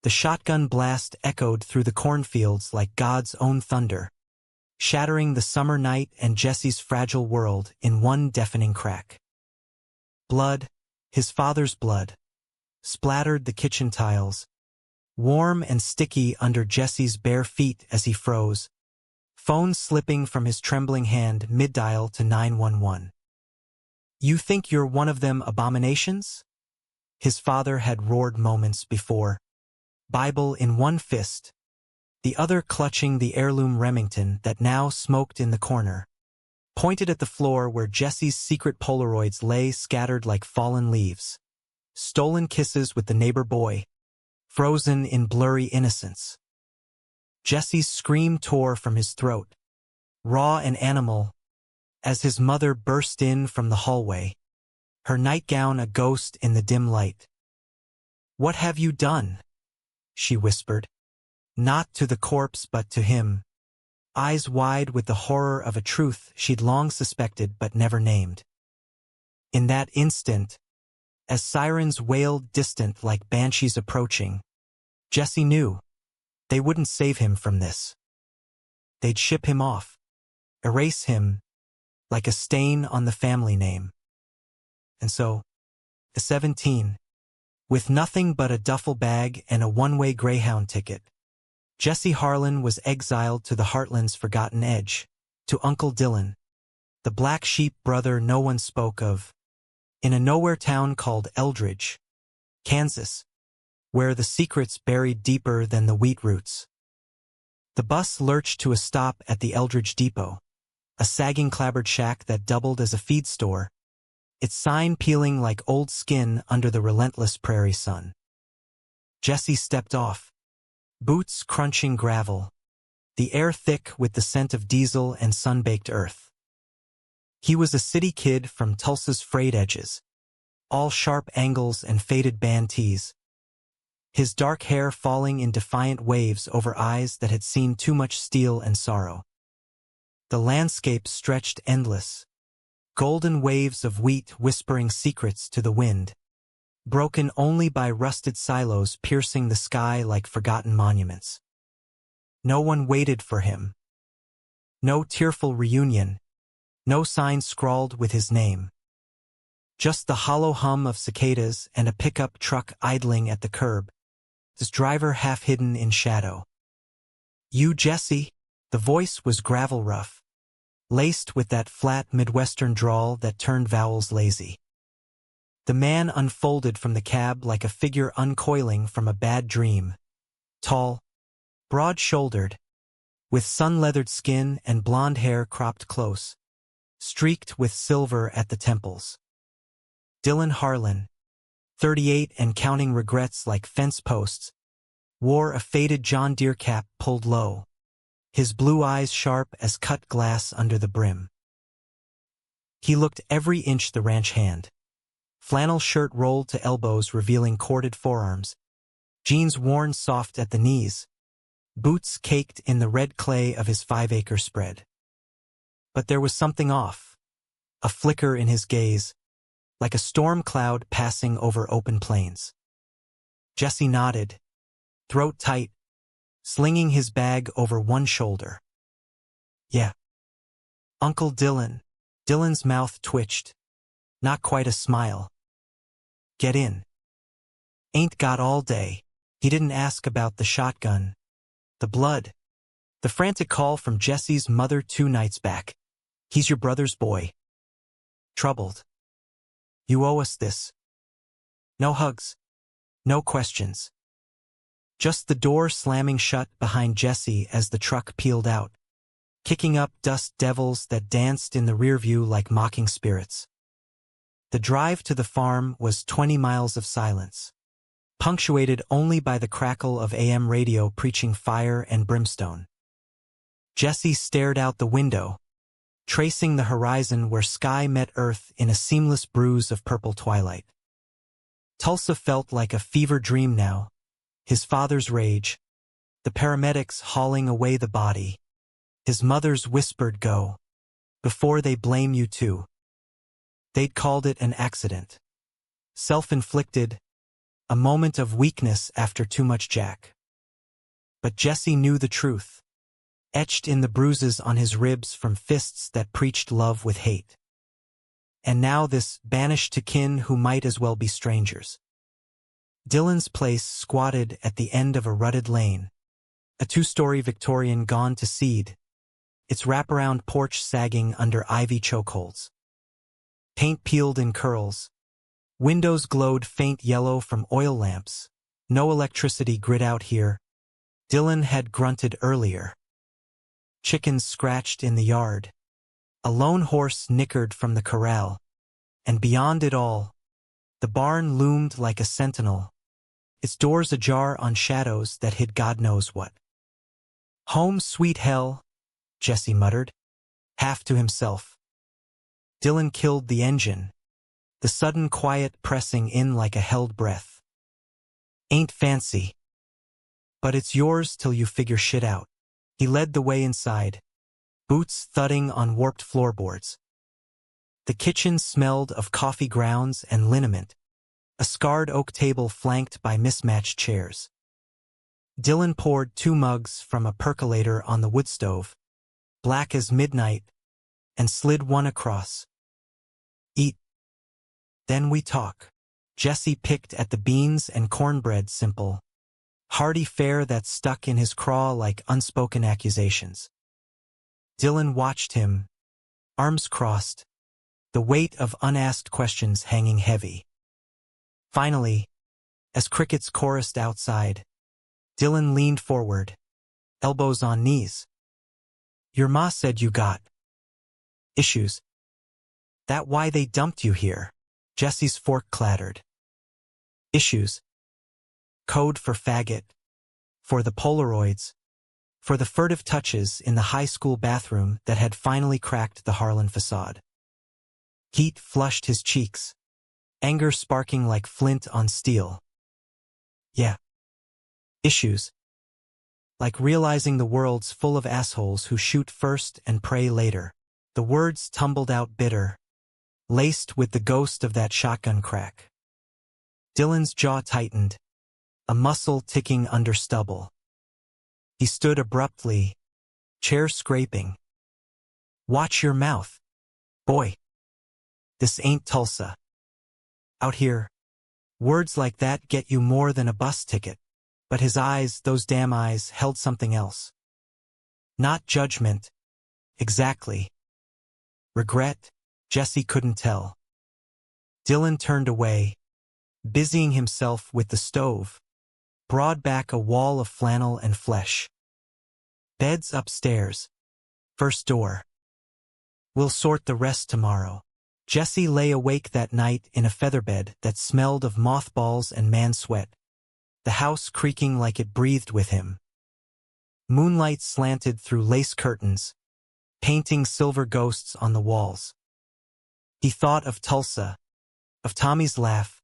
The shotgun blast echoed through the cornfields like God's own thunder, shattering the summer night and Jesse's fragile world in one deafening crack. Blood, his father's blood, splattered the kitchen tiles, warm and sticky under Jesse's bare feet as he froze, phone slipping from his trembling hand mid-dial to 911. "You think you're one of them abominations?" his father had roared moments before, Bible in one fist, the other clutching the heirloom Remington that now smoked in the corner, pointed at the floor where Jesse's secret Polaroids lay scattered like fallen leaves, stolen kisses with the neighbor boy, frozen in blurry innocence. Jesse's scream tore from his throat, raw and animal, as his mother burst in from the hallway, her nightgown a ghost in the dim light. "What have you done?" she whispered, not to the corpse but to him, eyes wide with the horror of a truth she'd long suspected but never named. In that instant, as sirens wailed distant like banshees approaching, Jesse knew they wouldn't save him from this. They'd ship him off, erase him like a stain on the family name. And so, at 17, with nothing but a duffel bag and a one-way Greyhound ticket, Jesse Harlan was exiled to the Heartland's forgotten edge, to Uncle Dylan, the black sheep brother no one spoke of, in a nowhere town called Eldridge, Kansas, where the secret's buried deeper than the wheat roots. The bus lurched to a stop at the Eldridge Depot, a sagging clapboard shack that doubled as a feed store, its sign peeling like old skin under the relentless prairie sun. Jesse stepped off, boots crunching gravel, the air thick with the scent of diesel and sun-baked earth. He was a city kid from Tulsa's frayed edges, all sharp angles and faded band tees, his dark hair falling in defiant waves over eyes that had seen too much steel and sorrow. The landscape stretched endless, golden waves of wheat whispering secrets to the wind, broken only by rusted silos piercing the sky like forgotten monuments. No one waited for him. No tearful reunion, no sign scrawled with his name. Just the hollow hum of cicadas and a pickup truck idling at the curb, his driver half hidden in shadow. "You, Jesse?" The voice was gravel rough, laced with that flat Midwestern drawl that turned vowels lazy. The man unfolded from the cab like a figure uncoiling from a bad dream, tall, broad-shouldered, with sun-leathered skin and blonde hair cropped close, streaked with silver at the temples. Dylan Harlan, 38 and counting regrets like fence posts, wore a faded John Deere cap pulled low, his blue eyes sharp as cut glass under the brim. He looked every inch the ranch hand. Flannel shirt rolled to elbows revealing corded forearms, jeans worn soft at the knees, boots caked in the red clay of his 5-acre spread. But there was something off, a flicker in his gaze, like a storm cloud passing over open plains. Jesse nodded, throat tight, slinging his bag over one shoulder. "Yeah." "Uncle Dylan." Dylan's mouth twitched, not quite a smile. "Get in." "Ain't got all day." He didn't ask about the shotgun, the blood, the frantic call from Jesse's mother 2 nights back. "He's your brother's boy." Troubled. "You owe us this." No hugs, no questions. Just the door slamming shut behind Jesse as the truck peeled out, kicking up dust devils that danced in the rearview like mocking spirits. The drive to the farm was 20 miles of silence, punctuated only by the crackle of AM radio preaching fire and brimstone. Jesse stared out the window, tracing the horizon where sky met earth in a seamless bruise of purple twilight. Tulsa felt like a fever dream now, his father's rage, the paramedics hauling away the body, his mother's whispered "Go, before they blame you too." They'd called it an accident. Self-inflicted, a moment of weakness after too much Jack. But Jesse knew the truth, etched in the bruises on his ribs from fists that preached love with hate. And now this banished to kin who might as well be strangers. Dylan's place squatted at the end of a rutted lane, a two-story Victorian gone to seed, its wraparound porch sagging under ivy chokeholds. Paint peeled in curls. Windows glowed faint yellow from oil lamps. No electricity grid out here. Dylan had grunted earlier. Chickens scratched in the yard. A lone horse nickered from the corral. And beyond it all, the barn loomed like a sentinel, its doors ajar on shadows that hid God knows what. "Home sweet hell," Jesse muttered, half to himself. Dylan killed the engine, the sudden quiet pressing in like a held breath. "Ain't fancy. But it's yours till you figure shit out." He led the way inside, boots thudding on warped floorboards. The kitchen smelled of coffee grounds and liniment, a scarred oak table flanked by mismatched chairs. Dylan poured 2 mugs from a percolator on the wood stove, black as midnight, and slid one across. "Eat. Then we talk." Jesse picked at the beans and cornbread, simple, hearty fare that stuck in his craw like unspoken accusations. Dylan watched him, arms crossed, the weight of unasked questions hanging heavy. Finally, as crickets chorused outside, Dylan leaned forward, elbows on knees. "Your ma said you got issues. That why they dumped you here?" Jesse's fork clattered. "Issues. Code for faggot. For the Polaroids. For the furtive touches in the high school bathroom that had finally cracked the Harlan facade." Heat flushed his cheeks, anger sparking like flint on steel. "Yeah. Issues. Like realizing the world's full of assholes who shoot first and pray later." The words tumbled out bitter, laced with the ghost of that shotgun crack. Dylan's jaw tightened, a muscle ticking under stubble. He stood abruptly, chair scraping. "Watch your mouth, boy. This ain't Tulsa. Out here, words like that get you more than a bus ticket." But his eyes, those damn eyes, held something else. Not judgment. Exactly. Regret? Jesse couldn't tell. Dylan turned away, busying himself with the stove, brought back a wall of flannel and flesh. "Bed's upstairs. First door. We'll sort the rest tomorrow." Jesse lay awake that night in a featherbed that smelled of mothballs and man-sweat, the house creaking like it breathed with him. Moonlight slanted through lace curtains, painting silver ghosts on the walls. He thought of Tulsa, of Tommy's laugh,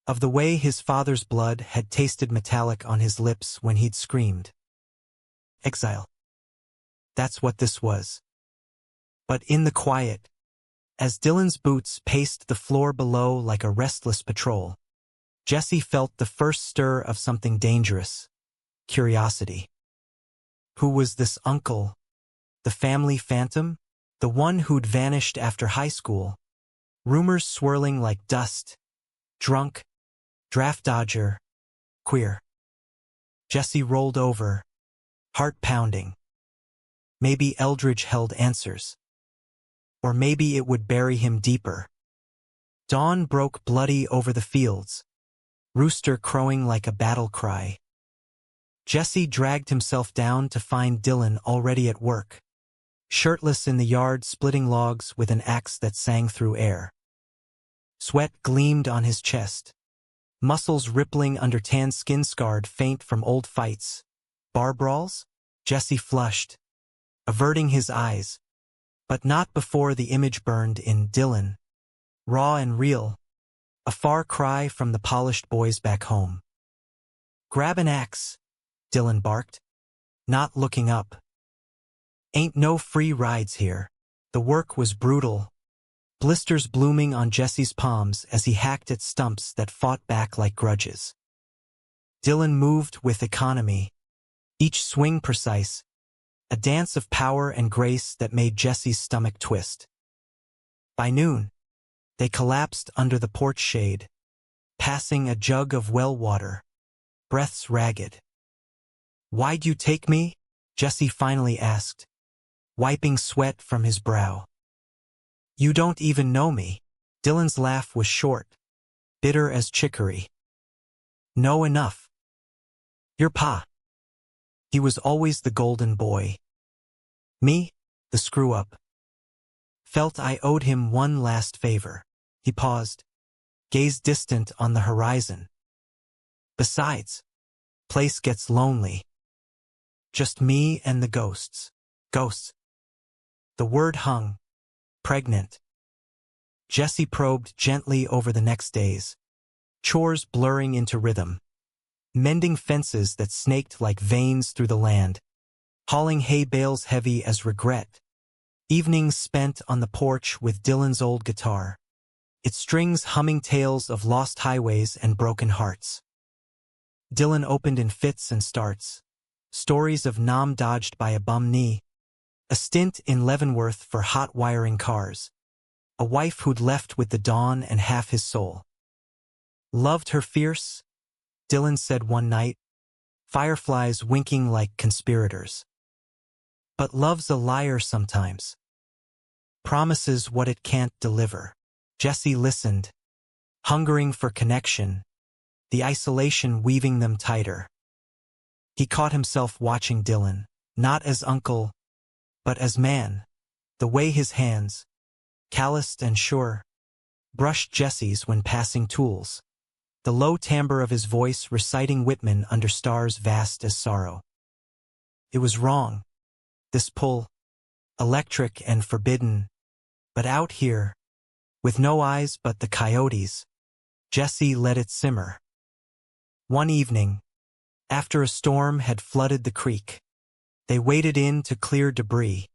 of the way his father's blood had tasted metallic on his lips when he'd screamed. Exile. That's what this was. But in the quiet, as Dylan's boots paced the floor below like a restless patrol, Jesse felt the first stir of something dangerous. Curiosity. Who was this uncle? The family phantom? The one who'd vanished after high school? Rumors swirling like dust. Drunk. Draft dodger. Queer. Jesse rolled over, heart pounding. Maybe Eldridge held answers. Or maybe it would bury him deeper. Dawn broke bloody over the fields, rooster crowing like a battle cry. Jesse dragged himself down to find Dylan already at work, shirtless in the yard splitting logs with an axe that sang through air. Sweat gleamed on his chest, muscles rippling under tan skin scarred faint from old fights. Bar brawls? Jesse flushed, averting his eyes, but not before the image burned in Dylan, raw and real, a far cry from the polished boys back home. "Grab an axe," Dylan barked, not looking up. "Ain't no free rides here." The work was brutal, blisters blooming on Jesse's palms as he hacked at stumps that fought back like grudges. Dylan moved with economy, each swing precise, a dance of power and grace that made Jesse's stomach twist. By noon, they collapsed under the porch shade, passing a jug of well water, breaths ragged. "Why'd you take me?" Jesse finally asked, wiping sweat from his brow. "You don't even know me." Dylan's laugh was short, bitter as chicory. "Know enough. Your pa. He was always the golden boy. Me, the screw-up. Felt I owed him one last favor." He paused, gaze distant on the horizon. "Besides, place gets lonely. Just me and the ghosts." Ghosts. The word hung, pregnant. Jesse probed gently over the next days, chores blurring into rhythm, mending fences that snaked like veins through the land, hauling hay bales heavy as regret, evenings spent on the porch with Dylan's old guitar, its strings humming tales of lost highways and broken hearts. Dylan opened in fits and starts, stories of Nam dodged by a bum knee, a stint in Leavenworth for hot wiring cars, a wife who'd left with the dawn and half his soul. "Loved her fierce," Dylan said one night, fireflies winking like conspirators. "But love's a liar sometimes. Promises what it can't deliver." Jesse listened, hungering for connection, the isolation weaving them tighter. He caught himself watching Dylan, not as uncle, but as man, the way his hands, calloused and sure, brushed Jesse's when passing tools, the low timbre of his voice reciting Whitman under stars vast as sorrow. It was wrong, this pull, electric and forbidden, but out here, with no eyes but the coyotes, Jesse let it simmer. One evening, after a storm had flooded the creek, they waded in to clear debris,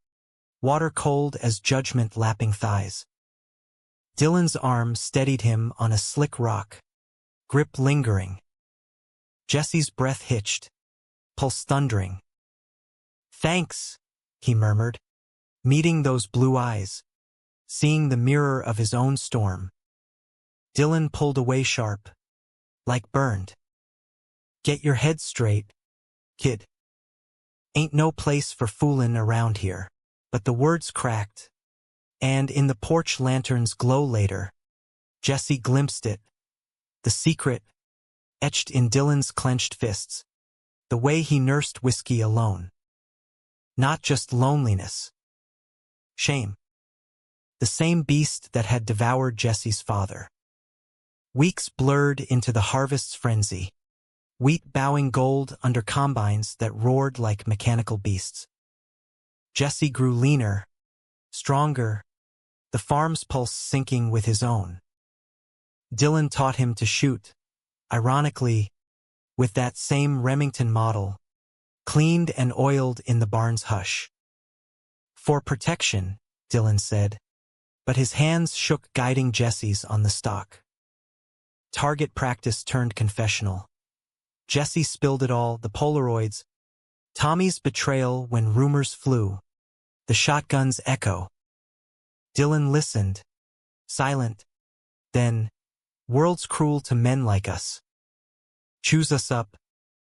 water cold as judgment lapping thighs. Dylan's arm steadied him on a slick rock, grip lingering. Jesse's breath hitched, pulse thundering. "Thanks," he murmured, meeting those blue eyes, seeing the mirror of his own storm. Dylan pulled away sharp, like burned. "Get your head straight, kid. Ain't no place for foolin' around here." But the words cracked, and in the porch lantern's glow later, Jesse glimpsed it, the secret, etched in Dylan's clenched fists, the way he nursed whiskey alone. Not just loneliness. Shame. The same beast that had devoured Jesse's father. Weeks blurred into the harvest's frenzy, wheat bowing gold under combines that roared like mechanical beasts. Jesse grew leaner, stronger, the farm's pulse syncing with his own. Dylan taught him to shoot, ironically, with that same Remington model, cleaned and oiled in the barn's hush. "For protection," Dylan said, but his hands shook guiding Jesse's on the stock. Target practice turned confessional. Jesse spilled it all, the Polaroids, Tommy's betrayal when rumors flew, the shotgun's echo. Dylan listened, silent. Then, "World's cruel to men like us. Chews us up,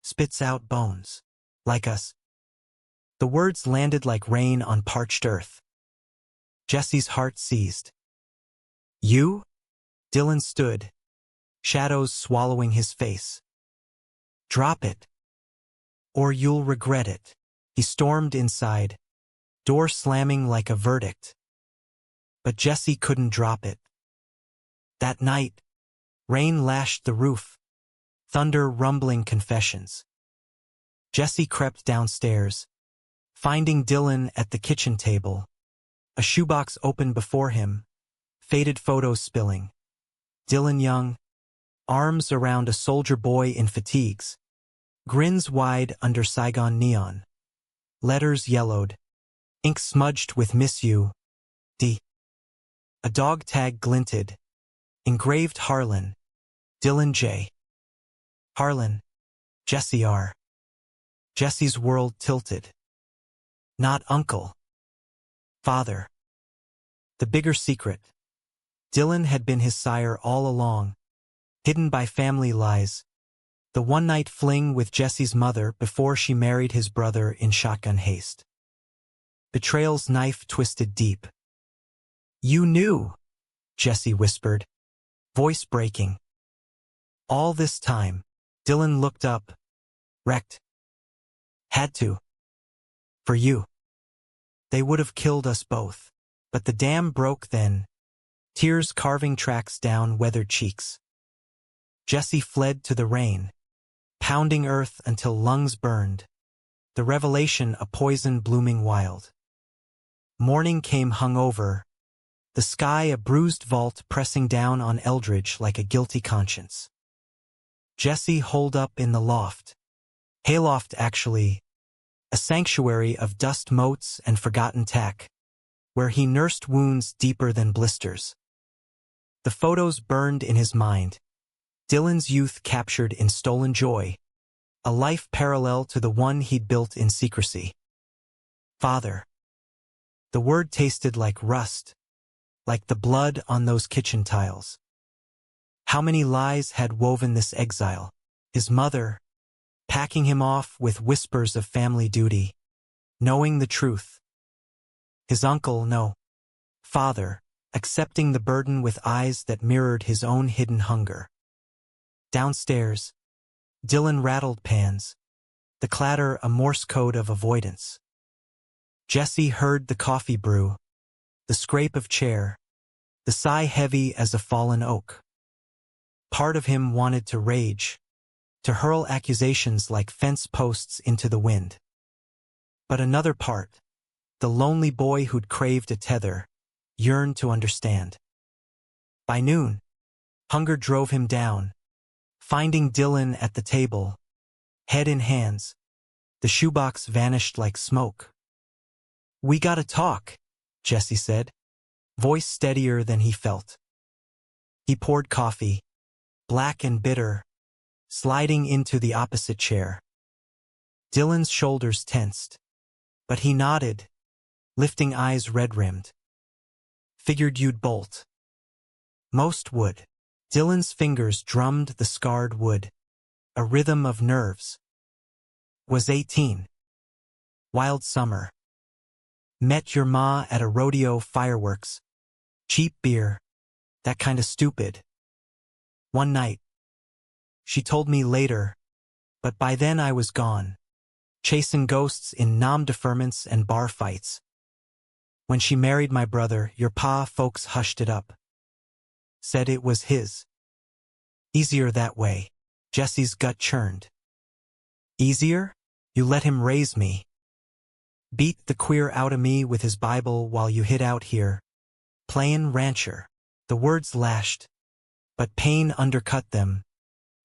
spits out bones, like us." The words landed like rain on parched earth. Jesse's heart seized. "You?" Dylan stood, shadows swallowing his face. "Drop it, or you'll regret it." He stormed inside, door slamming like a verdict. But Jesse couldn't drop it. That night, rain lashed the roof, thunder rumbling confessions. Jesse crept downstairs, finding Dylan at the kitchen table, a shoebox open before him, faded photos spilling. Dylan young, arms around a soldier boy in fatigues, grins wide under Saigon neon, letters yellowed, ink smudged with "Miss You, D." A dog tag glinted, engraved Harlan, Dylan J. Harlan, Jesse R. Jesse's world tilted. Not uncle. Father. The bigger secret. Dylan had been his sire all along, hidden by family lies. The one-night fling with Jesse's mother before she married his brother in shotgun haste. Betrayal's knife twisted deep. You knew, Jesse whispered, voice breaking. All this time, Dylan looked up, wrecked. Had to. For you. They would have killed us both. But the dam broke then, tears carving tracks down weathered cheeks. Jesse fled to the rain, pounding earth until lungs burned, the revelation a poison blooming wild. Morning came hungover, the sky a bruised vault pressing down on Eldridge like a guilty conscience. Jesse holed up in the loft. Hayloft actually, a sanctuary of dust motes and forgotten tack, where he nursed wounds deeper than blisters. The photos burned in his mind. Dylan's youth captured in stolen joy, a life parallel to the one he'd built in secrecy. Father. The word tasted like rust, like the blood on those kitchen tiles. How many lies had woven this exile? His mother, packing him off with whispers of family duty, knowing the truth. His uncle, no. Father, accepting the burden with eyes that mirrored his own hidden hunger. Downstairs, Dylan rattled pans, the clatter a Morse code of avoidance. Jesse heard the coffee brew, the scrape of chair, the sigh heavy as a fallen oak. Part of him wanted to rage, to hurl accusations like fence posts into the wind. But another part, the lonely boy who'd craved a tether, yearned to understand. By noon, hunger drove him down, finding Dylan at the table, head in hands, the shoebox vanished like smoke. We gotta talk, Jesse said, voice steadier than he felt. He poured coffee, black and bitter, sliding into the opposite chair. Dylan's shoulders tensed, but he nodded, lifting eyes red-rimmed. Figured you'd bolt. Most would. Dylan's fingers drummed the scarred wood, a rhythm of nerves. Was 18. Wild summer. Met your ma at a rodeo fireworks. Cheap beer. That kinda stupid. One night. She told me later, but by then I was gone, chasing ghosts in nom-deferments and bar fights. When she married my brother, your pa folks hushed it up. Said it was his. Easier that way. Jesse's gut churned. Easier? You let him raise me. Beat the queer out of me with his Bible while you hid out here. Playin' rancher. The words lashed, but pain undercut them,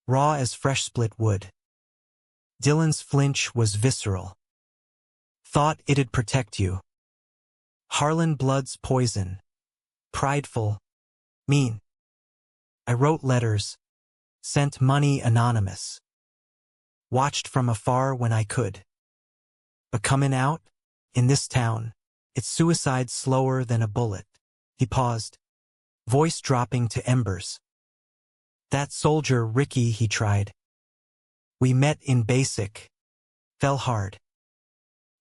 raw as fresh split wood. Dylan's flinch was visceral. Thought it'd protect you. Harlan blood's poison. Prideful. Mean. I wrote letters. Sent money anonymous. Watched from afar when I could. But comin' out, in this town, it's suicide slower than a bullet. He paused, voice dropping to embers. That soldier Ricky, he tried. We met in basic. Fell hard.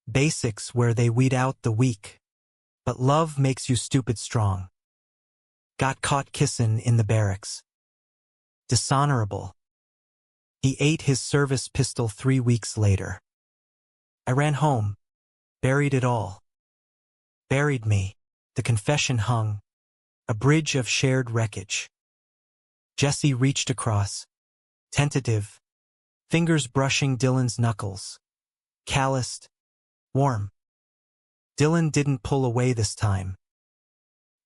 Basics where they weed out the weak. But love makes you stupid strong. Got caught kissin' in the barracks. Dishonorable. He ate his service pistol 3 weeks later. I ran home. Buried it all. Buried me. The confession hung. A bridge of shared wreckage. Jesse reached across. Tentative. Fingers brushing Dylan's knuckles. Calloused. Warm. Dylan didn't pull away this time.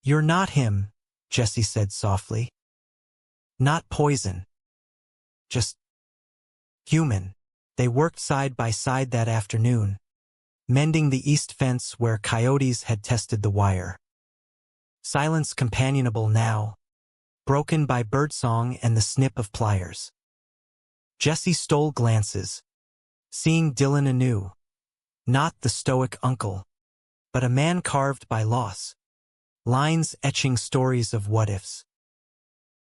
You're not him, Jesse said softly. Not poison. Just human. They worked side by side that afternoon, mending the east fence where coyotes had tested the wire. Silence companionable now, broken by birdsong and the snip of pliers. Jessie stole glances, seeing Dylan anew, not the stoic uncle, but a man carved by loss, lines etching stories of what-ifs.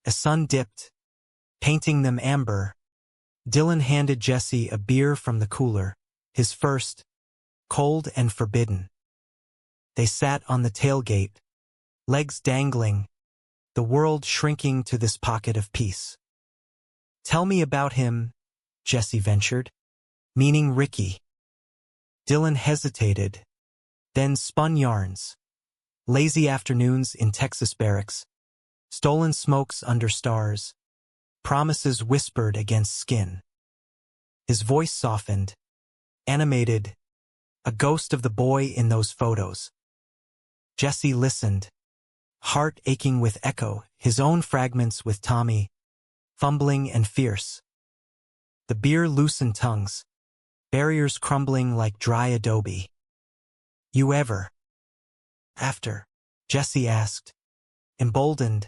As sun dipped, painting them amber, Dylan handed Jessie a beer from the cooler, his first, cold and forbidden. They sat on the tailgate, legs dangling, the world shrinking to this pocket of peace. "Tell me about him," Jessie ventured, meaning Ricky. Dylan hesitated, then spun yarns. Lazy afternoons in Texas barracks, stolen smokes under stars, promises whispered against skin. His voice softened, animated, a ghost of the boy in those photos. Jessie listened, heart aching with echo, his own fragments with Tommy, fumbling and fierce. The beer loosened tongues, barriers crumbling like dry adobe. "You ever?" "After?" Jessie asked, emboldened,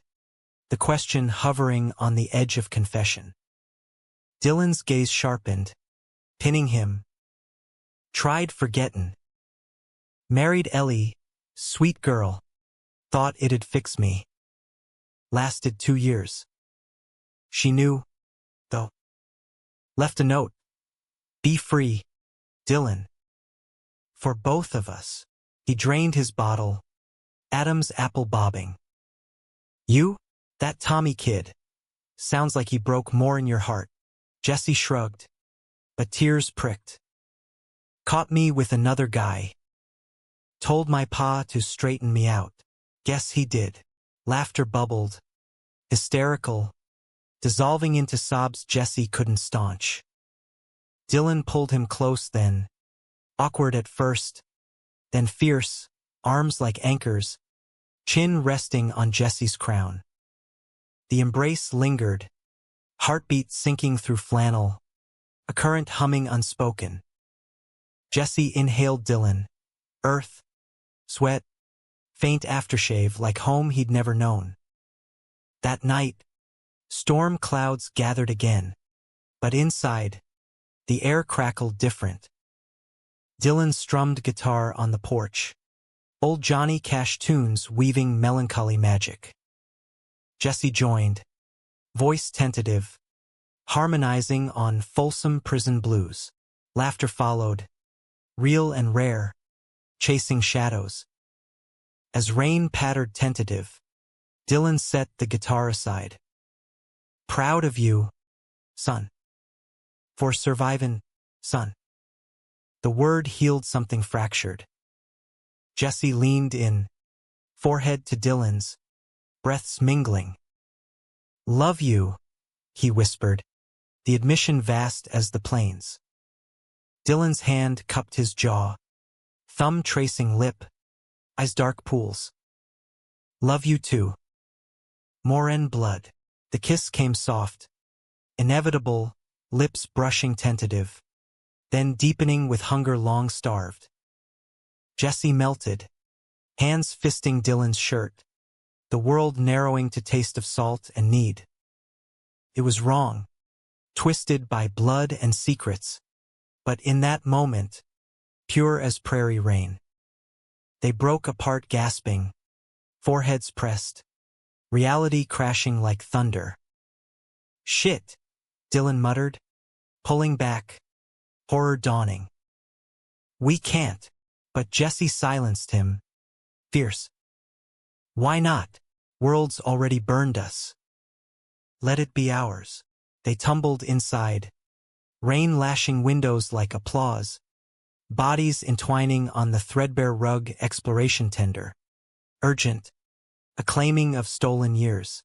the question hovering on the edge of confession. Dylan's gaze sharpened, pinning him. "Tried forgettin'. Married Ellie, sweet girl. Thought it'd fix me. Lasted 2 years. She knew, though. Left a note. Be free, Dylan. For both of us." He drained his bottle, Adam's apple bobbing. "You? That Tommy kid. Sounds like he broke more in your heart." Jessie shrugged, but tears pricked. "Caught me with another guy. Told my pa to straighten me out. Guess he did." Laughter bubbled, hysterical, dissolving into sobs Jessie couldn't staunch. Dylan pulled him close then, awkward at first, then fierce, arms like anchors, chin resting on Jessie's crown. The embrace lingered, heartbeat sinking through flannel, a current humming unspoken. Jessie inhaled Dylan, earth, sweat, faint aftershave like home he'd never known. That night, storm clouds gathered again, but inside, the air crackled different. Dylan strummed guitar on the porch, old Johnny Cash tunes weaving melancholy magic. Jessie joined, voice tentative, harmonizing on Folsom Prison Blues. Laughter followed, real and rare, chasing shadows. As rain pattered tentative, Dylan set the guitar aside. "Proud of you, son. For survivin', son." The word healed something fractured. Jessie leaned in, forehead to Dylan's, breaths mingling. "Love you," he whispered, the admission vast as the plains. Dylan's hand cupped his jaw, thumb tracing lip, eyes dark pools. "Love you too. Moren blood." The kiss came soft, inevitable, lips brushing tentative, then deepening with hunger long starved. Jessie melted, hands fisting Dylan's shirt, the world narrowing to taste of salt and need. It was wrong, twisted by blood and secrets, but in that moment, pure as prairie rain. They broke apart gasping, foreheads pressed, reality crashing like thunder. "Shit," Dylan muttered, pulling back, horror dawning. "We can't," but Jessie silenced him, fierce. "Why not? World's already burned us. Let it be ours." They tumbled inside, rain lashing windows like applause, bodies entwining on the threadbare rug exploration tender. Urgent, a claiming of stolen years.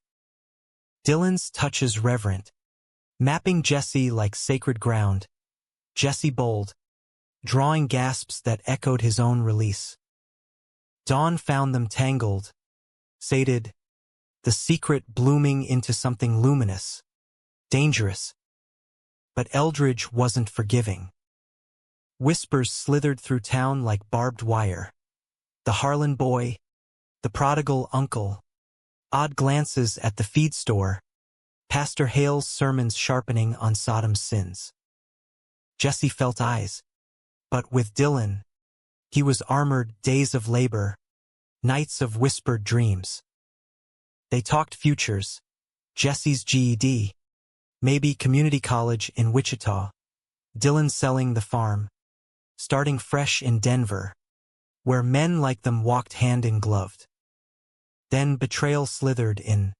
Dylan's touches reverent, mapping Jessie like sacred ground. Jessie bold, drawing gasps that echoed his own release. Dawn found them tangled, sated, the secret blooming into something luminous, dangerous. But Eldridge wasn't forgiving. Whispers slithered through town like barbed wire. The Harlan boy, the prodigal uncle, odd glances at the feed store, Pastor Hale's sermons sharpening on Sodom's sins. Jesse felt eyes. But with Dylan, he was armored days of labor, nights of whispered dreams. They talked futures, Jesse's GED, maybe community college in Wichita, Dylan selling the farm, starting fresh in Denver, where men like them walked hand in glove. Then betrayal slithered in,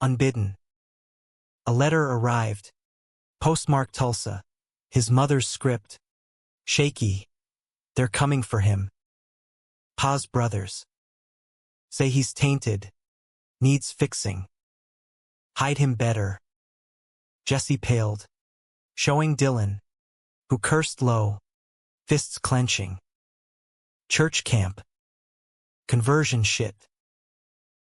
unbidden. A letter arrived, postmarked Tulsa, his mother's script, shaky. They're coming for him. Pa's brothers say he's tainted, needs fixing. Hide him better. Jesse paled, showing Dylan, who cursed low, fists clenching. Church camp. Conversion shit.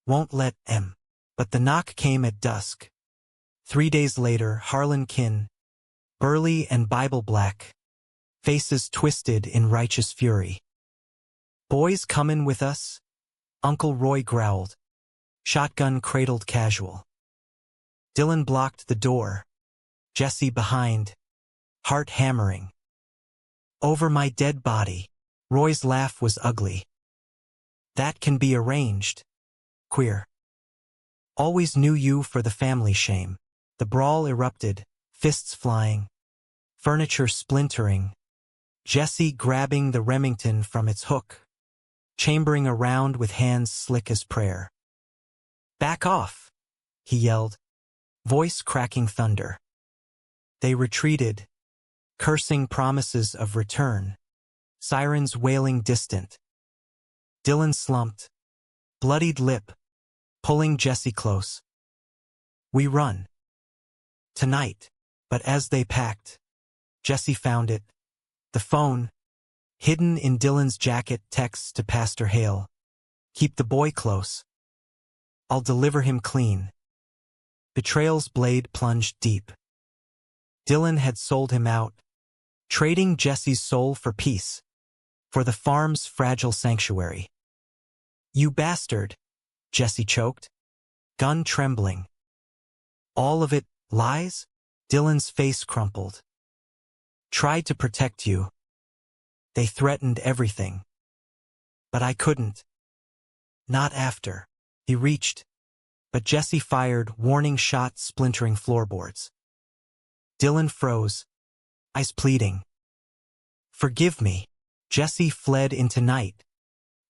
Won't let em. But the knock came at dusk. 3 days later, Harlan Kinn, burly and Bible black, faces twisted in righteous fury. Boys comin' with us? Uncle Roy growled, shotgun cradled casual. Dylan blocked the door, Jesse behind, heart hammering. Over my dead body. Roy's laugh was ugly. That can be arranged. Queer. Always knew you for the family shame. The brawl erupted, fists flying, furniture splintering, Jesse grabbing the Remington from its hook, chambering around with hands slick as prayer. Back off, he yelled, voice cracking thunder. They retreated, cursing promises of return, sirens wailing distant. Dylan slumped, bloodied lip, pulling Jesse close. We run. Tonight. But as they packed, Jesse found it. The phone, hidden in Dylan's jacket, texts to Pastor Hale. Keep the boy close. I'll deliver him clean. Betrayal's blade plunged deep. Dylan had sold him out, trading Jesse's soul for peace, for the farm's fragile sanctuary. You bastard, Jesse choked, gun trembling. All of it lies? Dylan's face crumpled. Tried to protect you. They threatened everything. But I couldn't. Not after. He reached, but Jesse fired warning shots splintering floorboards. Dylan froze, eyes pleading. Forgive me. Jesse fled into night.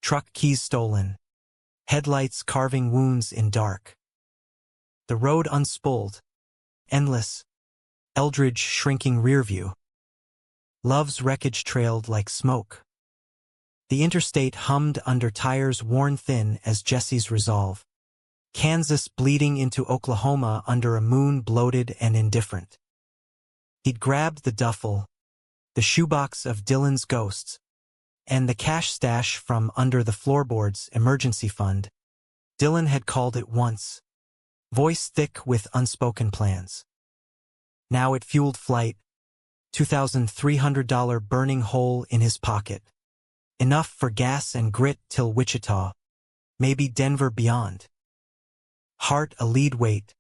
Truck keys stolen. Headlights carving wounds in dark. The road unspooled. Endless. Eldridge shrinking rearview. Love's wreckage trailed like smoke. The interstate hummed under tires worn thin as Jesse's resolve. Kansas bleeding into Oklahoma under a moon bloated and indifferent. He'd grabbed the duffel, the shoebox of Dylan's ghosts, and the cash stash from under the floorboard's emergency fund. Dylan had called it once, voice thick with unspoken plans. Now it fueled flight, $2,300 burning hole in his pocket. Enough for gas and grit till Wichita, maybe Denver beyond. Heart a lead weight.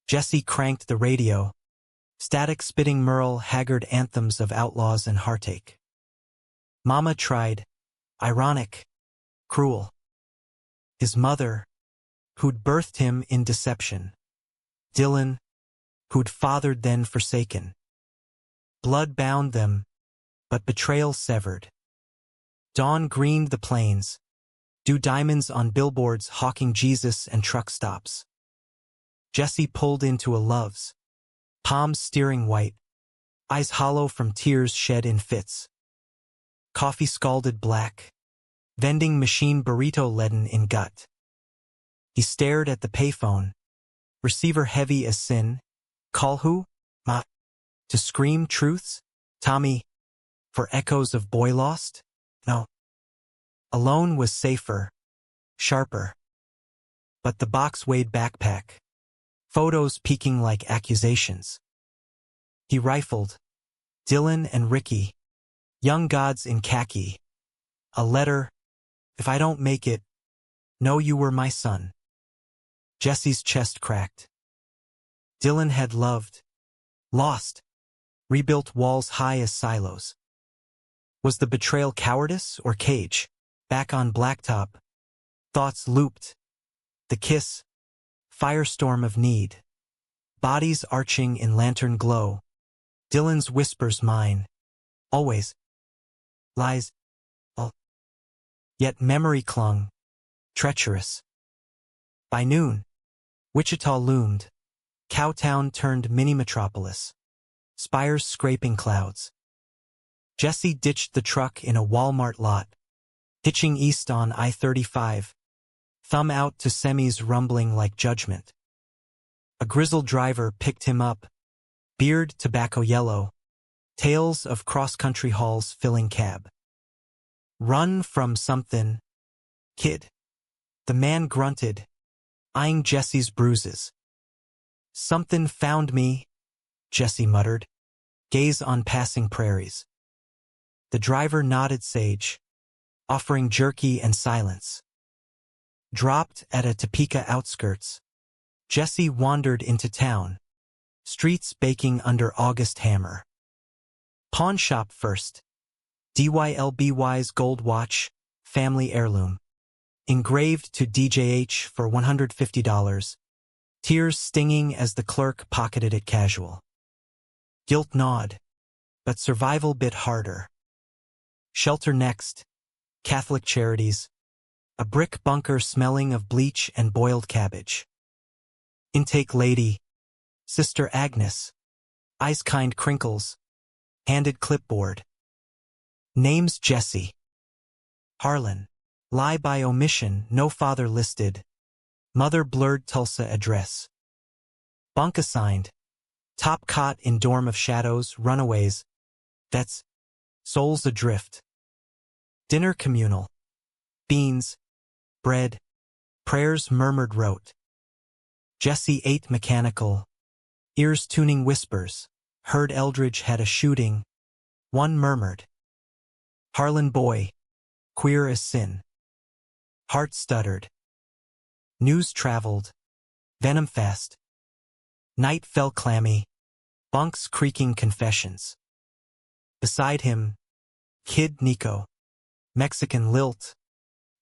Jesse cranked the radio, static spitting Merle Haggard anthems of outlaws and heartache. Mama tried, ironic, cruel. His mother, who'd birthed him in deception. Dylan, who'd fathered then forsaken. Blood bound them, but betrayal severed. Dawn greened the plains, dew diamonds on billboards hawking Jesus and truck stops. Jesse pulled into a Love's, palms steering white, eyes hollow from tears shed in fits. Coffee scalded black, vending machine burrito leaden in gut. He stared at the payphone, receiver heavy as sin. Call who? Ma. To scream truths? Tommy. For echoes of boy lost? No. Alone was safer, sharper. But the box weighed backpack, photos peeking like accusations. He rifled. Dylan and Ricky, young gods in khaki. A letter. If I don't make it, Know you were my son. Jesse's chest cracked. Dylan had loved, lost, rebuilt walls high as silos. Was the betrayal cowardice or cage? Back on blacktop, thoughts looped. The kiss, firestorm of need. Bodies arching in lantern glow. Dylan's whispers mine. Always. Lies. All. Yet memory clung. Treacherous. By noon, Wichita loomed. Cowtown turned mini-metropolis. Spires scraping clouds. Jesse ditched the truck in a Walmart lot, hitching east on I-35, thumb out to semis rumbling like judgment. A grizzled driver picked him up, beard tobacco yellow, tales of cross-country hauls filling cab. Run from something, kid. The man grunted, eyeing Jesse's bruises. Something found me, Jesse muttered, gaze on passing prairies. The driver nodded sage, offering jerky and silence. Dropped at a Topeka outskirts, Jesse wandered into town, streets baking under August hammer. Pawn shop first. DYLBY's gold watch, family heirloom. Engraved to DJH for $150, tears stinging as the clerk pocketed it casual. Guilt gnawed, but survival bit harder. Shelter next, Catholic Charities, a brick bunker smelling of bleach and boiled cabbage. Intake lady, Sister Agnes, eyes kind crinkles, handed clipboard. Names Jesse. Harlan, lie by omission, no father listed, mother blurred Tulsa address. Bunk assigned, top cot in dorm of shadows, runaways, vets, souls adrift. Dinner communal, beans, bread, prayers murmured rote. Jesse ate mechanical, ears tuning whispers, heard Eldridge had a shooting, one murmured. Harlan boy, queer as sin. Heart stuttered. News traveled, venom fast. Night fell clammy, bunks creaking confessions. Beside him, kid Nico, Mexican lilt,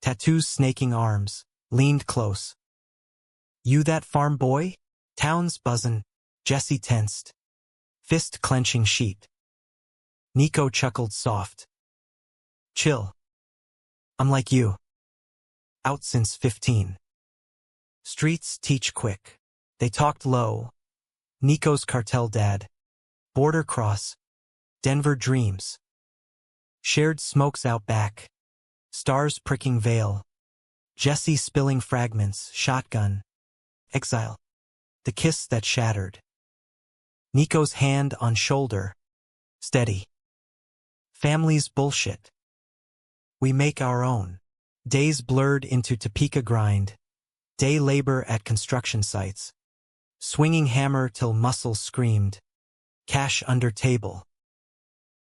tattoos snaking arms, leaned close. You that farm boy? Town's buzzin', Jesse tensed, fist clenching sheet. Nico chuckled soft. Chill. I'm like you. Out since 15. Streets teach quick. They talked low. Nico's cartel dad. Border cross. Denver dreams. Shared smokes out back. Stars pricking veil. Jesse spilling fragments, shotgun. Exile. The kiss that shattered. Nico's hand on shoulder. Steady. Family's bullshit. We make our own. Days blurred into Topeka grind. Day labor at construction sites. Swinging hammer till muscles screamed. Cash under table.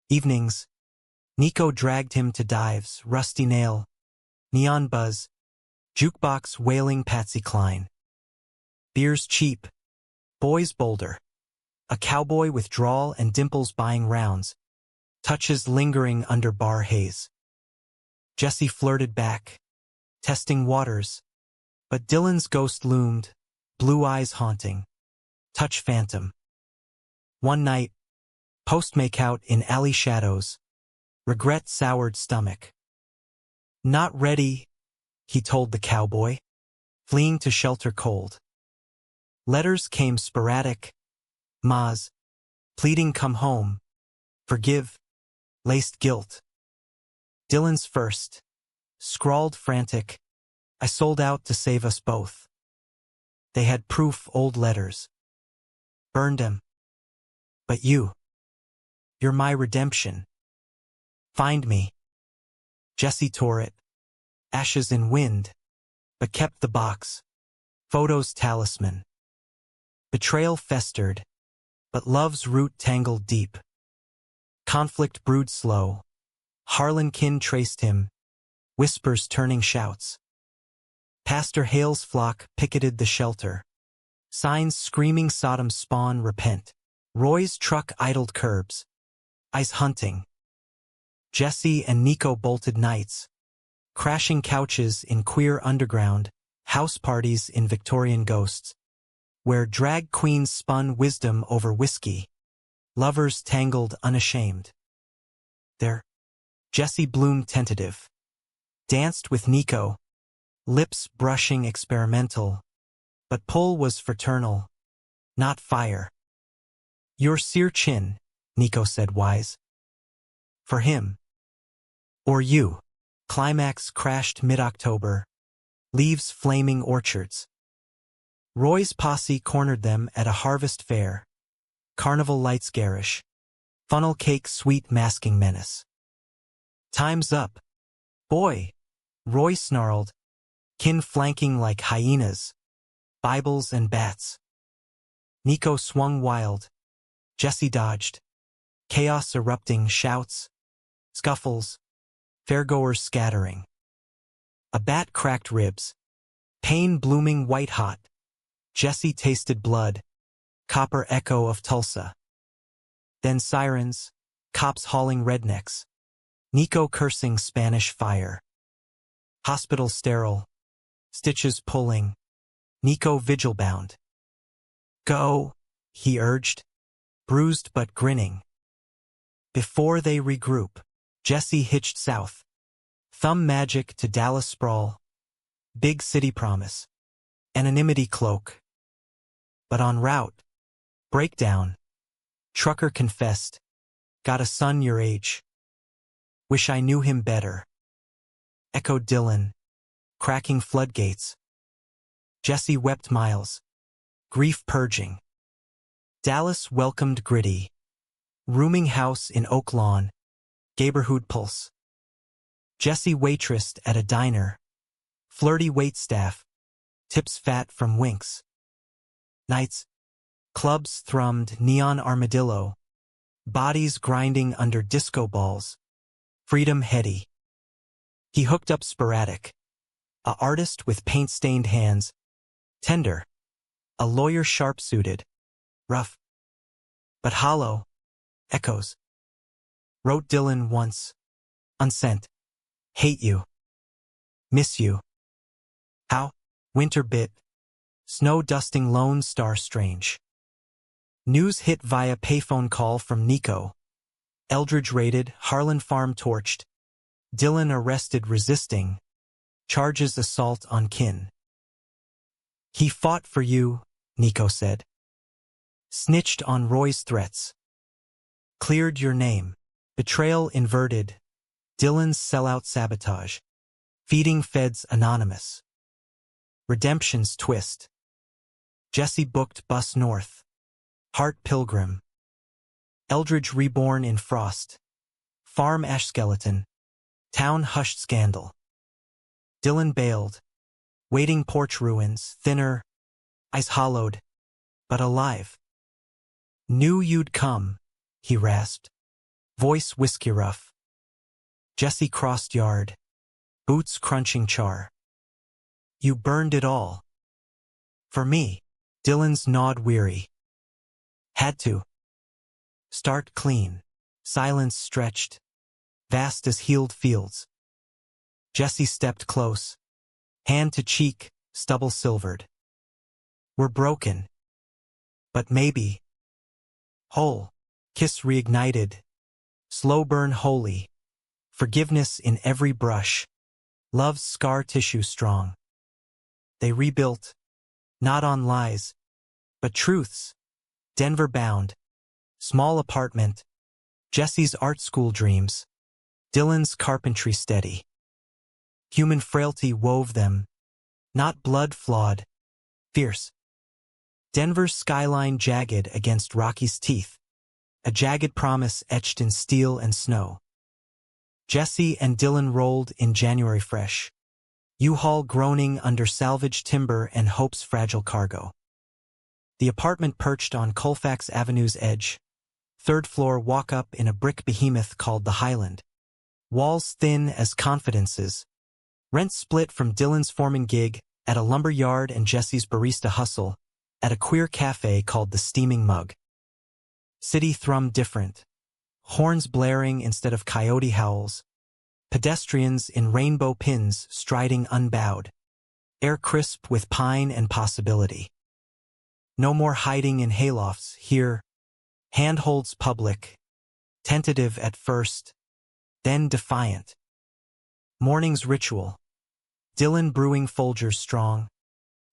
Evenings. Nico dragged him to dives, rusty nail. Neon buzz. Jukebox wailing Patsy Cline. Beers cheap. Boys bolder. A cowboy with drawl and dimples buying rounds. Touches lingering under bar haze. Jesse flirted back, testing waters. But Dylan's ghost loomed, blue eyes haunting. Touch phantom. One night, post-makeout in alley shadows. Regret soured stomach. Not ready, he told the cowboy, fleeing to shelter cold. Letters came sporadic. Ma's, pleading come home. Forgive, laced guilt. Dylan's first, scrawled frantic. I sold out to save us both. They had proof, old letters. Burned them. But you're my redemption. Find me. Jesse tore it. Ashes in wind. But kept the box. Photos talisman. Betrayal festered. But love's root tangled deep. Conflict brewed slow. Harlan kin traced him. Whispers turning shouts. Pastor Hale's flock picketed the shelter. Signs screaming Sodom's spawn repent. Roy's truck idled curbs. Ice hunting. Jesse and Nico bolted nights. Crashing couches in queer underground, house parties in Victorian ghosts, where drag queens spun wisdom over whiskey. Lovers tangled unashamed. There, Jesse bloomed tentative. Danced with Nico, lips brushing experimental, but pull was fraternal, not fire. Your sear chin, Nico said wise. For him. Or you. Climax crashed mid-October. Leaves flaming orchards. Roy's posse cornered them at a harvest fair. Carnival lights garish. Funnel cake sweet masking menace. Time's up. Boy, Roy snarled. Kin flanking like hyenas. Bibles and bats. Nico swung wild. Jesse dodged. Chaos erupting, shouts. Scuffles. Fairgoers scattering. A bat cracked ribs. Pain blooming white-hot. Jesse tasted blood. Copper echo of Tulsa. Then sirens. Cops hauling rednecks. Nico cursing Spanish fire. Hospital sterile. Stitches pulling. Nico vigil-bound. Go, he urged. Bruised but grinning. Before they regroup, Jesse hitched south. Thumb magic to Dallas sprawl. Big city promise. Anonymity cloak. But en route. Breakdown. Trucker confessed. Got a son your age. Wish I knew him better. Echoed Dylan. Cracking floodgates. Jesse wept miles. Grief purging. Dallas welcomed gritty. Rooming house in Oak Lawn. Gayborhood pulse. Jesse waitressed at a diner. Flirty waitstaff. Tips fat from winks. Nights. Clubs thrummed neon armadillo. Bodies grinding under disco balls. Freedom heady. He hooked up sporadic. A artist with paint-stained hands. Tender. A lawyer sharp-suited. Rough. But hollow. Echoes. Wrote Dylan once. Unsent. Hate you. Miss you. How? Winter bit. Snow dusting Lone Star strange. News hit via payphone call from Nico. Eldridge raided, Harlan farm torched. Dylan arrested resisting. Charges assault on kin. He fought for you, Nico said. Snitched on Roy's threats. Cleared your name. Betrayal inverted. Dylan's sellout sabotage. Feeding feds anonymous. Redemption's twist. Jesse booked bus north. Heart pilgrim. Eldridge reborn in frost. Farm ash skeleton. Town hushed scandal. Dylan bailed. Waiting porch ruins, thinner. Ice hollowed. But alive. Knew you'd come, he rasped. Voice whiskey rough. Jesse crossed yard. Boots crunching char. You burned it all. For me. Dylan's gnawed weary. Had to. Start clean. Silence stretched. Vast as healed fields. Jesse stepped close. Hand to cheek, stubble silvered. We're broken. But maybe. Whole. Kiss reignited. Slow burn holy. Forgiveness in every brush. Love's scar tissue strong. They rebuilt. Not on lies. But truths. Denver bound. Small apartment. Jesse's art school dreams. Dylan's carpentry steady. Human frailty wove them. Not blood flawed. Fierce. Denver's skyline jagged against Rocky's teeth. A jagged promise etched in steel and snow. Jesse and Dylan rolled in January fresh. U-Haul groaning under salvaged timber and hope's fragile cargo. The apartment perched on Colfax Avenue's edge. Third floor walk-up in a brick behemoth called the Highland. Walls thin as confidences. Rent split from Dylan's foreman gig, at a lumber yard and Jesse's barista hustle, at a queer cafe called the Steaming Mug. City thrummed different. Horns blaring instead of coyote howls. Pedestrians in rainbow pins striding unbowed. Air crisp with pine and possibility. No more hiding in haylofts here. Handholds public. Tentative at first, then defiant. Morning's ritual. Dylan brewing Folgers strong.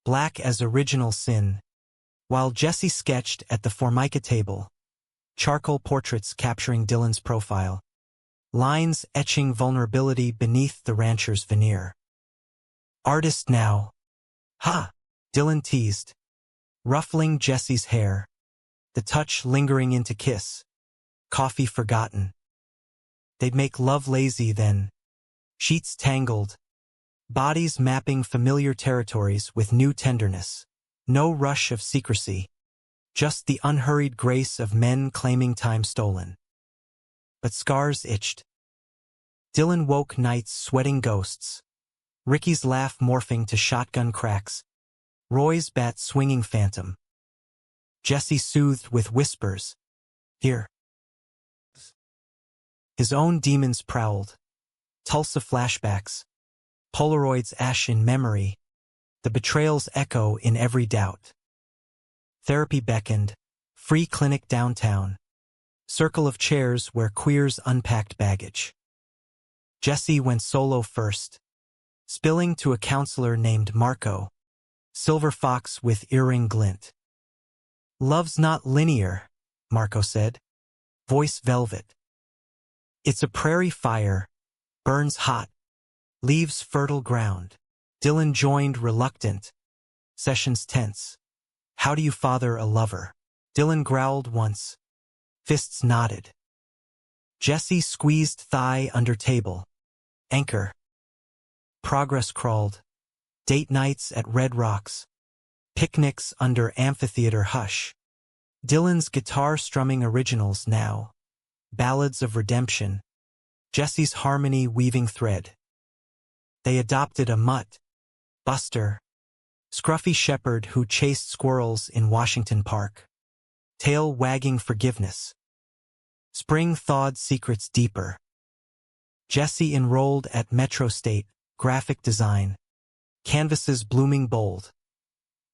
Black as original sin. While Jesse sketched at the Formica table. Charcoal portraits capturing Dylan's profile. Lines etching vulnerability beneath the rancher's veneer. Artist now. Ha! Dylan teased. Ruffling Jesse's hair. The touch lingering into kiss. Coffee forgotten. They'd make love lazy then. Sheets tangled. Bodies mapping familiar territories with new tenderness. No rush of secrecy. Just the unhurried grace of men claiming time stolen. But scars itched. Dylan woke nights sweating ghosts. Ricky's laugh morphing to shotgun cracks. Roy's bat swinging phantom. Jesse soothed with whispers. Here. His own demons prowled. Tulsa flashbacks. Polaroids ash in memory. The betrayals echo in every doubt. Therapy beckoned. Free clinic downtown. Circle of chairs where queers unpacked baggage. Jesse went solo first. Spilling to a counselor named Marco. Silver fox with earring glint. Love's not linear, Marco said. Voice velvet. It's a prairie fire. Burns hot. Leaves fertile ground. Dylan joined reluctant. Sessions tense. How do you father a lover? Dylan growled once. Fists nodded. Jesse squeezed thigh under table. Anchor. Progress crawled. Date nights at Red Rocks. Picnics under amphitheater hush. Dylan's guitar strumming originals now. Ballads of redemption. Jesse's harmony weaving thread. They adopted a mutt. Buster. Scruffy shepherd who chased squirrels in Washington Park. Tail wagging forgiveness. Spring thawed secrets deeper. Jesse enrolled at Metro State, graphic design. Canvases blooming bold.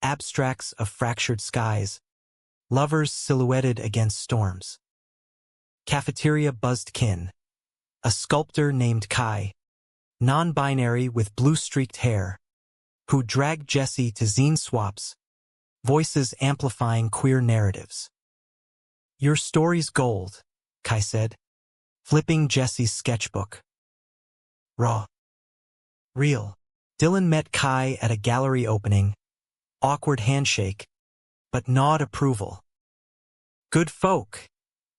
Abstracts of fractured skies. Lovers silhouetted against storms. Cafeteria buzzed kin. A sculptor named Kai. Non-binary with blue-streaked hair. Who dragged Jesse to zine swaps. Voices amplifying queer narratives. Your story's gold, Kai said. Flipping Jesse's sketchbook. Raw. Real. Dylan met Kai at a gallery opening. Awkward handshake. But gnawed approval. Good folk,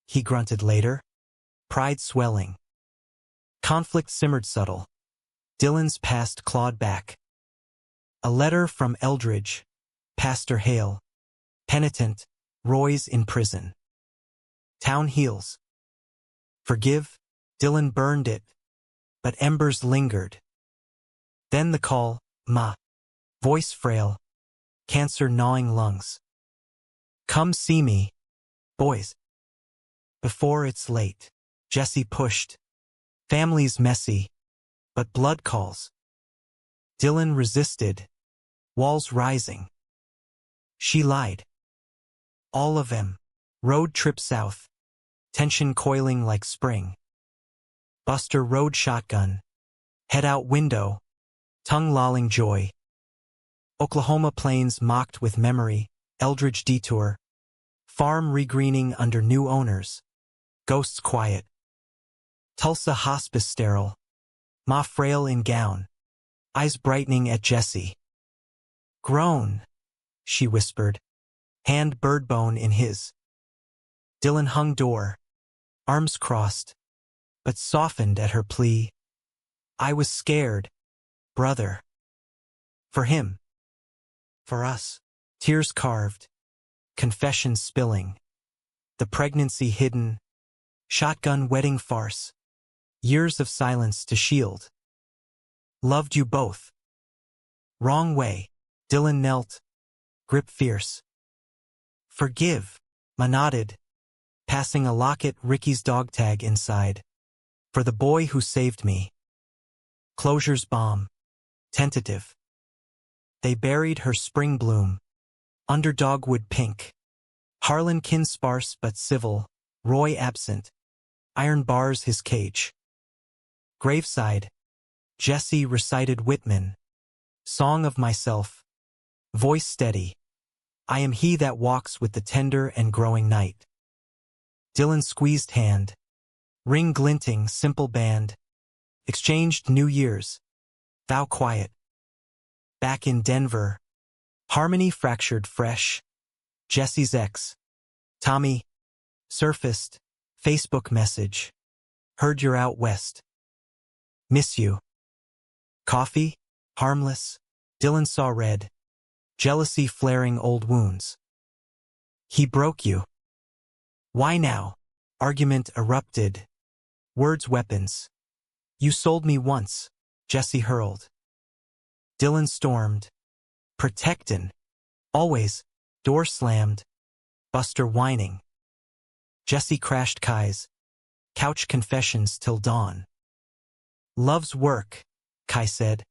he grunted later. Pride swelling. Conflict simmered subtle. Dylan's past clawed back. A letter from Eldridge. Pastor Hale. Penitent. Roy's in prison. Town heals. Forgive. Dylan burned it. But embers lingered. Then the call, Ma. Voice frail. Cancer gnawing lungs. Come see me, boys. Before it's late. Jesse pushed. Family's messy. But blood calls. Dylan resisted. Walls rising. She lied. All of them. Road trip south. Tension coiling like spring. Buster rode shotgun. Head out window. Tongue lolling joy. Oklahoma plains mocked with memory. Eldridge detour. Farm regreening under new owners. Ghosts quiet. Tulsa hospice sterile. Ma frail in gown. Eyes brightening at Jesse. Groan, she whispered. Hand birdbone in his. Dylan hung door. Arms crossed. But softened at her plea. I was scared. Brother. For him. For us. Tears carved. Confessions spilling. The pregnancy hidden. Shotgun wedding farce. Years of silence to shield. Loved you both. Wrong way. Dylan knelt, grip fierce. Forgive, Ma nodded, passing a locket Ricky's dog tag inside. For the boy who saved me. Closure's balm. Tentative. They buried her spring bloom. Under dogwood pink. Harlan kin sparse but civil, Roy absent. Iron bars his cage. Graveside. Jesse recited Whitman. Song of myself. Voice steady. I am he that walks with the tender and growing night. Dylan squeezed hand. Ring glinting, simple band. Exchanged New Year's. Thou quiet. Back in Denver. Harmony fractured fresh. Jesse's ex. Tommy. Surfaced. Facebook message. Heard you're out west. Miss you. Coffee? Harmless. Dylan saw red. Jealousy flaring old wounds. He broke you. Why now? Argument erupted. Words weapons. You sold me once, Jesse hurled. Dylan stormed. Protectin'. Always. Door slammed. Buster whining. Jesse crashed Kai's. Couch confessions till dawn. Love's work, Kai said.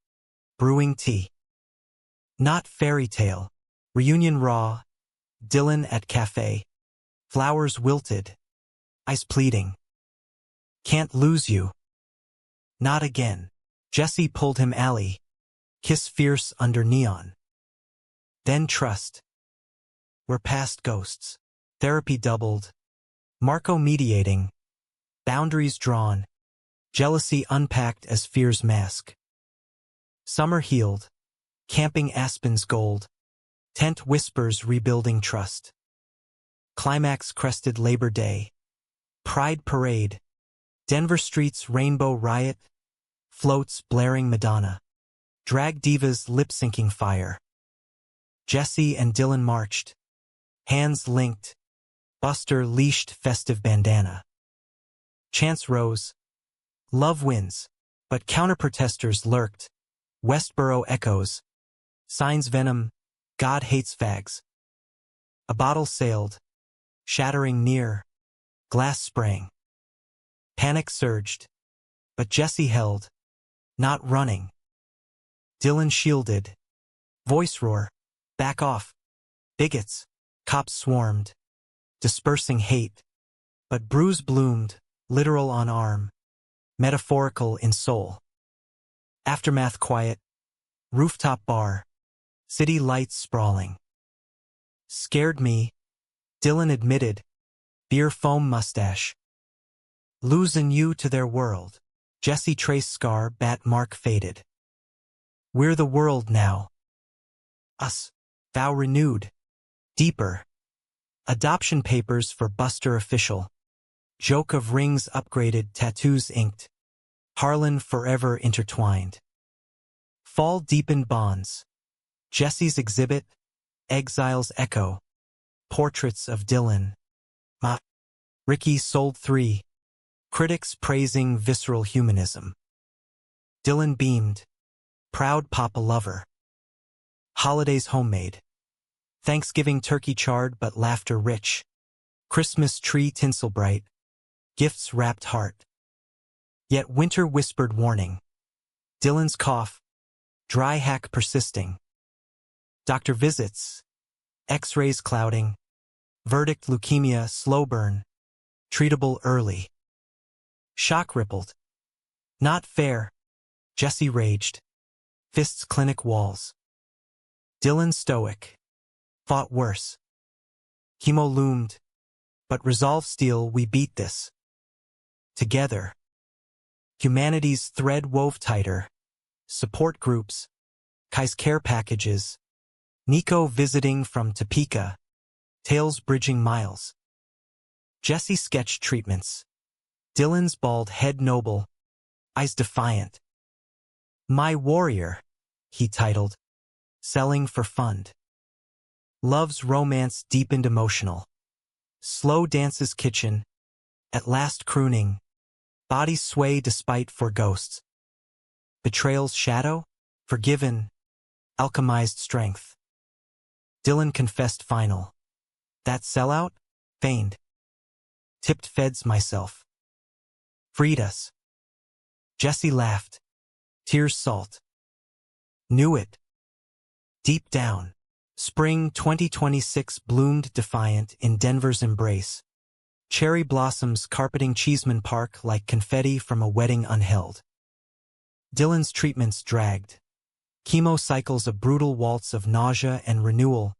Brewing tea. Not fairy tale. Reunion raw. Dylan at cafe. Flowers wilted. Ice pleading. Can't lose you. Not again. Jesse pulled him alley. Kiss fierce under neon. Then trust. We're past ghosts. Therapy doubled. Marco mediating. Boundaries drawn. Jealousy unpacked as fear's mask. Summer healed. Camping Aspen's gold. Tent whispers rebuilding trust. Climax crested Labor Day. Pride parade. Denver streets rainbow riot. Floats blaring Madonna. Drag divas lip-syncing fire. Jesse and Dylan marched. Hands linked. Buster leashed festive bandana. Chants rose. Love wins. But counter-protesters lurked. Westboro echoes. Signs venom. God hates fags. A bottle sailed. Shattering near. Glass sprang. Panic surged. But Jesse held. Not running. Dylan shielded. Voice roar. Back off. Bigots. Cops swarmed. Dispersing hate. But bruise bloomed. Literal on arm. Metaphorical in soul. Aftermath quiet. Rooftop bar. City lights sprawling. Scared me. Dylan admitted. Beer foam mustache. Losing you to their world. Jesse trace scar, bat mark faded. We're the world now. Us. Vow renewed. Deeper. Adoption papers for Buster official. Joke of rings upgraded, tattoos inked. Harlan forever intertwined. Fall deepened bonds. Jesse's exhibit. Exile's echo. Portraits of Dylan. Ma. Ricky sold 3. Critics praising visceral humanism. Dylan beamed. Proud papa lover. Holidays homemade. Thanksgiving turkey charred but laughter rich. Christmas tree tinsel bright. Gifts wrapped heart. Yet winter whispered warning. Dylan's cough. Dry hack persisting. Doctor visits. X-rays clouding. Verdict leukemia slow burn. Treatable early. Shock rippled. Not fair. Jesse raged. Fists clinic walls. Dylan stoic. Fought worse. Chemo loomed. But resolve steel, we beat this. Together. Humanity's thread wove tighter. Support groups. Kai's care packages. Nico visiting from Topeka. Tales bridging miles. Jesse sketched treatments. Dylan's bald head noble. Eyes defiant. My Warrior, he titled. Selling for fund. Love's romance deepened emotional. Slow dances kitchen. At last crooning. Bodies sway despite for ghosts. Betrayal's shadow? Forgiven. alchemized strength. Dylan confessed final. That sellout? Feigned. Tipped feds myself. Freed us. Jessie laughed. Tears salt. Knew it. Deep down. Spring 2026 bloomed defiant in Denver's embrace. Cherry blossoms carpeting Cheeseman Park like confetti from a wedding unheld. Dylan's treatments dragged. Chemo cycles a brutal waltz of nausea and renewal.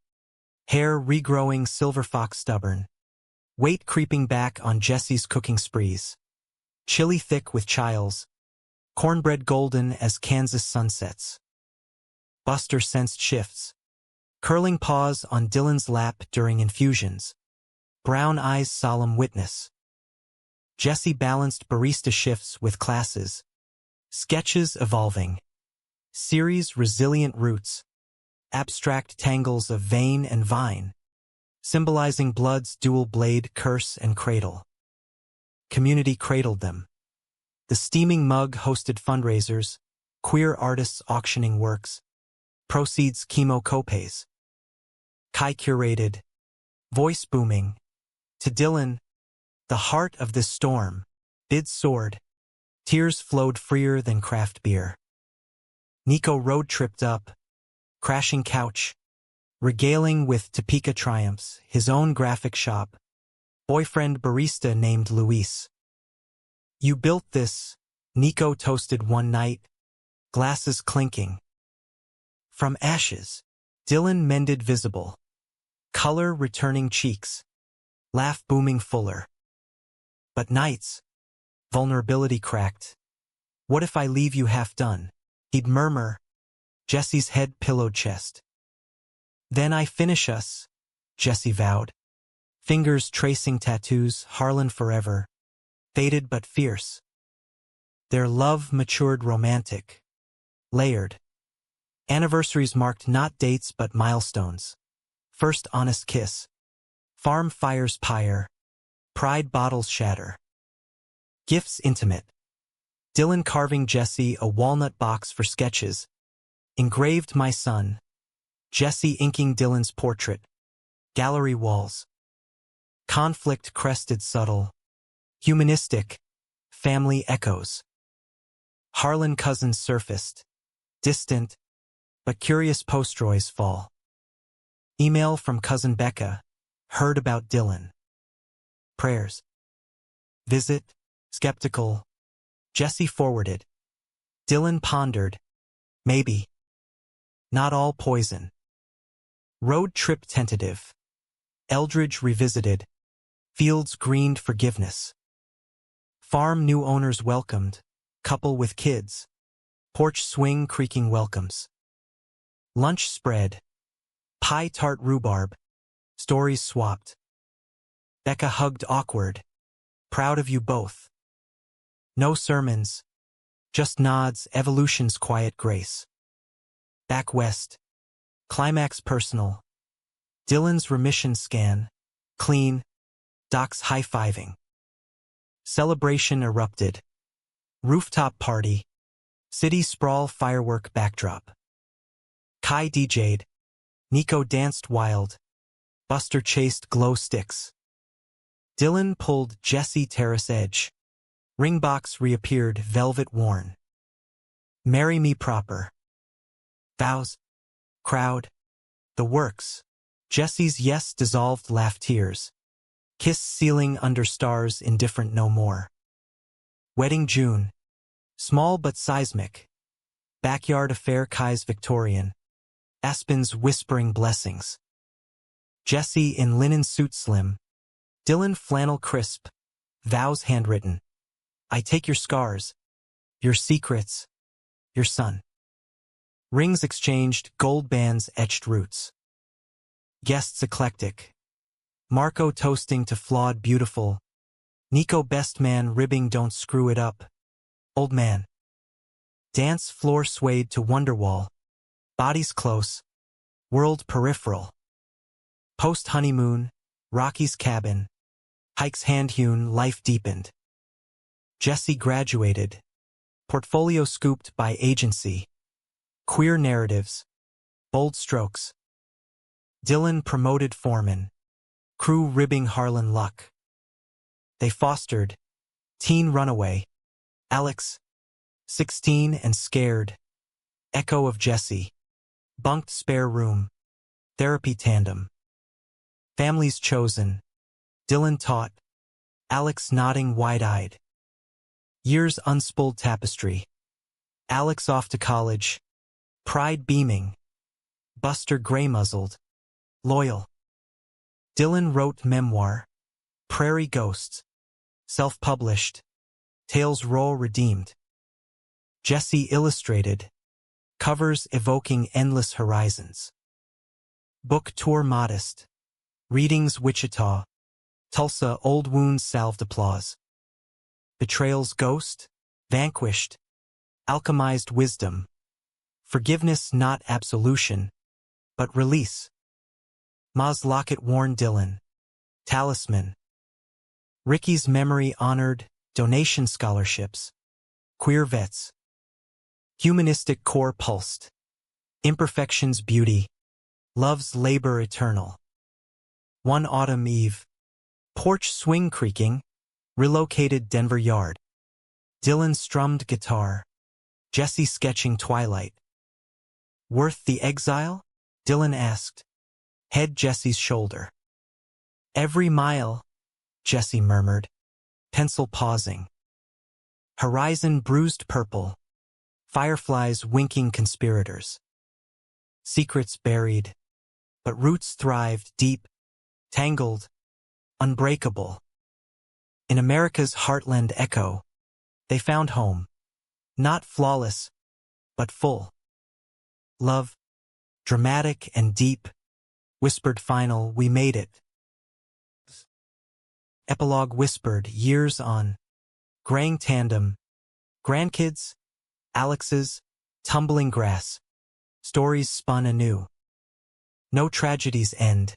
Hair regrowing silver fox stubborn. Weight creeping back on Jessie's cooking sprees. Chili thick with chiles. Cornbread golden as Kansas sunsets. Buster sensed shifts. Curling paws on Dylan's lap during infusions. Brown eyes solemn witness. Jessie balanced barista shifts with classes. Sketches evolving. Series resilient roots. Abstract tangles of vein and vine. Symbolizing blood's dual blade curse and cradle. Community cradled them. The steaming mug hosted fundraisers. Queer artists auctioning works. Proceeds chemo copays. Kai curated. Voice booming. To Dylan, the heart of this storm, bids soared. Tears flowed freer than craft beer. Nico road-tripped up, crashing couch, regaling with Topeka triumphs, his own graphic shop, boyfriend barista named Luis. You built this, Nico toasted one night, glasses clinking. From ashes, Dylan mended visible, color returning cheeks, laugh booming fuller. But nights, vulnerability cracked. What if I leave you half done? He'd murmur, Jessie's head pillowed chest. Then I finish us, Jessie vowed. Fingers tracing tattoos, Harlan forever. Faded but fierce. Their love matured romantic. Layered. Anniversaries marked not dates but milestones. First honest kiss. Farm fires pyre. Pride bottles shatter. Gifts intimate. Dylan carving Jessie a walnut box for sketches. Engraved my son. Jessie inking Dylan's portrait. Gallery walls. Conflict crested subtle. Humanistic. Family echoes. Harlan cousins surfaced. Distant, but curious postroys fall. Email from cousin Becca. Heard about Dylan. Prayers. Visit. Skeptical. Jessie forwarded. Dylan pondered. Maybe. Not all poison. Road trip tentative. Eldridge revisited. Fields greened forgiveness. Farm new owners welcomed. Couple with kids. Porch swing creaking welcomes. Lunch spread. Pie tart rhubarb. Stories swapped. Becca hugged awkward. Proud of you both. No sermons. Just nods, evolution's quiet grace. Back west. Climax personal. Dylan's remission scan. Clean. Doc's high-fiving. Celebration erupted. Rooftop party. City sprawl firework backdrop. Kai DJ'd. Nico danced wild. Buster chased glow sticks. Dylan pulled Jessie terrace edge. Ringbox reappeared velvet worn. Marry me proper. Vows. Crowd. The works. Jessie's yes dissolved laugh tears. Kiss ceiling under stars indifferent no more. Wedding June. Small but seismic. Backyard affair Kai's Victorian. Aspens whispering blessings. Jessie in linen suit slim. Dylan flannel crisp. Vows handwritten. I take your scars. Your secrets. Your son. Rings exchanged, gold bands etched roots. Guests eclectic. Marco toasting to flawed beautiful. Nico best man ribbing don't screw it up. Old man. Dance floor swayed to Wonderwall. Bodies close. World peripheral. Post-honeymoon. Rocky's cabin. Hikes hand-hewn, life deepened. Jessie graduated. Portfolio scooped by agency. Queer narratives. Bold strokes. Dylan promoted foreman. Crew ribbing Harlan Luck. They fostered. Teen runaway. Alex, 16 and scared. Echo of Jesse. Bunked spare room. Therapy tandem. Families chosen. Dylan taught. Alex nodding wide-eyed. Years unspooled tapestry. Alex off to college. Pride beaming. Buster gray-muzzled. Loyal. Dylan wrote memoir. Prairie Ghosts. Self-published. Tales raw redeemed. Jesse illustrated. Covers evoking endless horizons. Book tour modest. Readings Wichita. Tulsa old wounds salved applause. Betrayals ghost. Vanquished. Alchemized wisdom. Forgiveness not absolution, but release. Ma's locket worn Dylan. Talisman. Ricky's memory honored. Donation scholarships. Queer vets. Humanistic core pulsed. Imperfections beauty. Love's labor eternal. One autumn eve. Porch swing creaking. Relocated Denver yard. Dylan strummed guitar. Jesse sketching twilight. Worth the exile? Dylan asked. Head Jesse's shoulder. Every mile, Jesse murmured. Pencil pausing. Horizon bruised purple. Fireflies winking conspirators. Secrets buried. But roots thrived deep, tangled, unbreakable. In America's heartland echo, they found home. Not flawless, but full. Love, dramatic and deep, whispered final, we made it. Epilogue whispered, years on. Graying tandem. Grandkids, Alex's, tumbling grass. Stories spun anew. No tragedies end,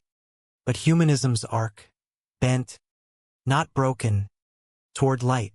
but humanism's arc, bent, not broken, toward light.